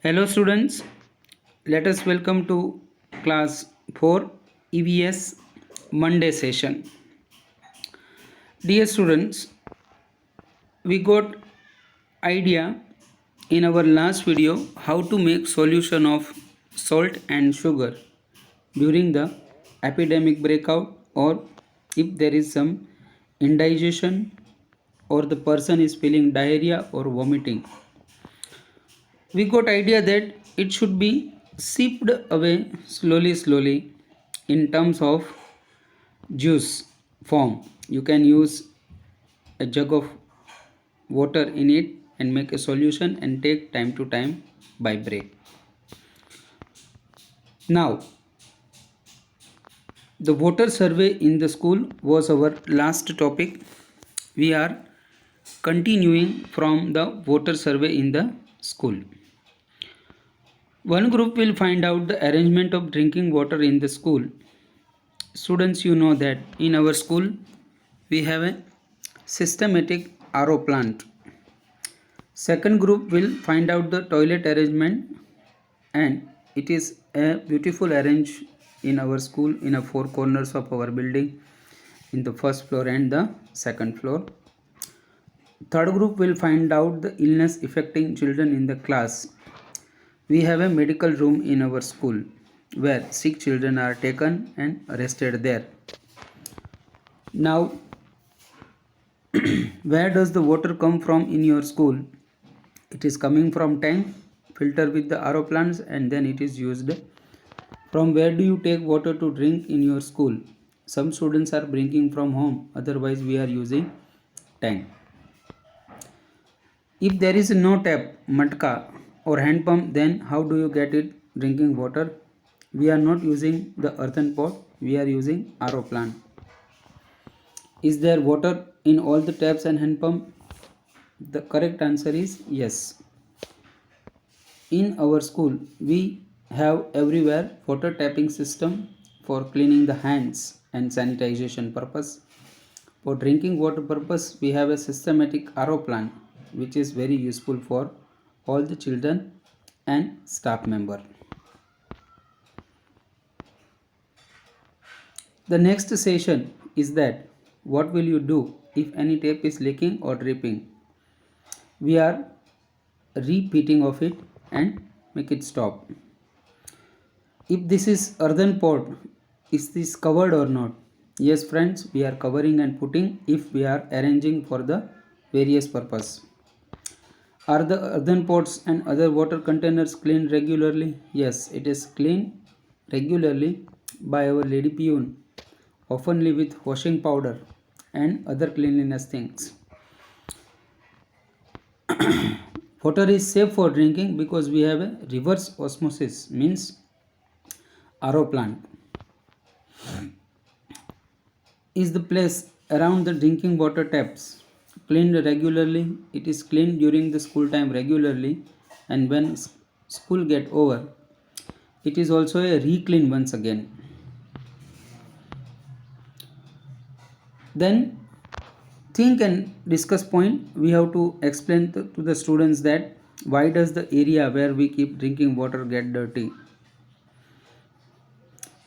Hello students, let us welcome to class 4 EVS Monday session. Dear students, we got idea in our last video how to make solution of salt and sugar during the epidemic breakout, or if there is some indigestion or the person is feeling diarrhea or vomiting. We got idea that it should be sipped away slowly in terms of juice form. You can use a jug of water in it and make a solution and take time to time by break. Now the water survey in the school was our last topic. We are continuing from the water survey in the school. One group will find out the arrangement of drinking water in the school. Students, you know that in our school we have a systematic RO plant. Second group will find out the toilet arrangement, and it is a beautiful arrange in our school in a four corners of our building, in the first floor and the second floor. Third group will find out the illness affecting children in the class. We have a medical room in our school where sick children are taken and arrested there. Now, where does the water come from in your school? It is coming from tank, filter with the RO plants, and then it is used. From where do you take water to drink in your school? Some students are bringing from home, otherwise we are using tank. If there is no tap, matka or hand pump, then how do you get it drinking water? We are not using the earthen pot, we are using RO plant. Is there water in all the taps and hand pump? The correct answer is yes. In our school, we have everywhere water tapping system for cleaning the hands and sanitization purpose. For drinking water purpose, we have a systematic RO plant, which is very useful for all the children and staff member. The next session is that what will you do if any tap is leaking or dripping? We are repeating of it and make it stop. If this is earthen pot, is this covered or not? Yes friends, we are covering and putting if we are arranging for the various purpose. Are the earthen pots and other water containers cleaned regularly? Yes, it is cleaned regularly by our lady peon, oftenly with washing powder and other cleanliness things. Water is safe for drinking because we have a reverse osmosis, means RO plant. Is the place around the drinking water taps cleaned regularly? It is cleaned during the school time regularly, and when school get over, it is also a re-clean once again. Then think and discuss point. We have to explain to the students that why does the area where we keep drinking water get dirty?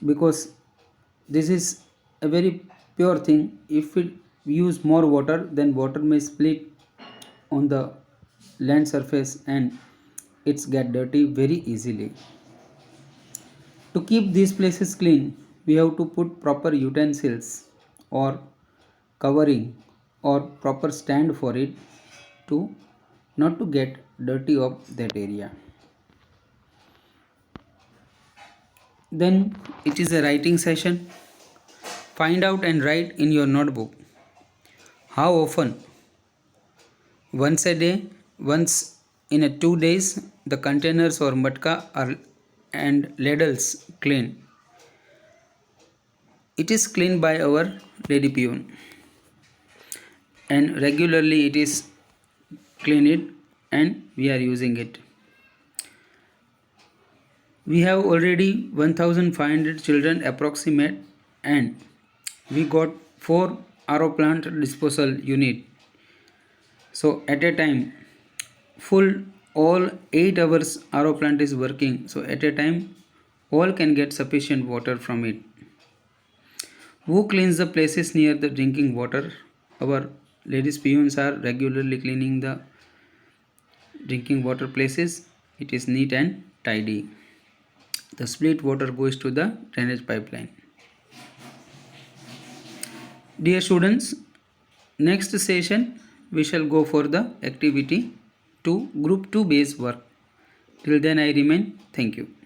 Because this is a very pure thing. If we use more water, then water may split on the land surface and it's get dirty very easily. To keep these places clean, we have to put proper utensils or covering or proper stand for it to not to get dirty of that area. Then it is a writing session. Find out and write in your notebook how often, once a day, once in a 2 days, the containers or matka are and ladles clean. It is cleaned by our lady peon, and regularly it is cleaned and we are using it. We have already 1500 children approximate, and we got 4 RO plant disposal unit. So at a time full all 8 hours RO plant is working, so at a time all can get sufficient water from it. Who cleans the places near the drinking water? Our ladies peons are regularly cleaning the drinking water places. It is neat and tidy. The split water goes to the drainage pipeline. Dear students, next session we shall go for the activity 2 group 2 base work. Till then I remain. Thank you.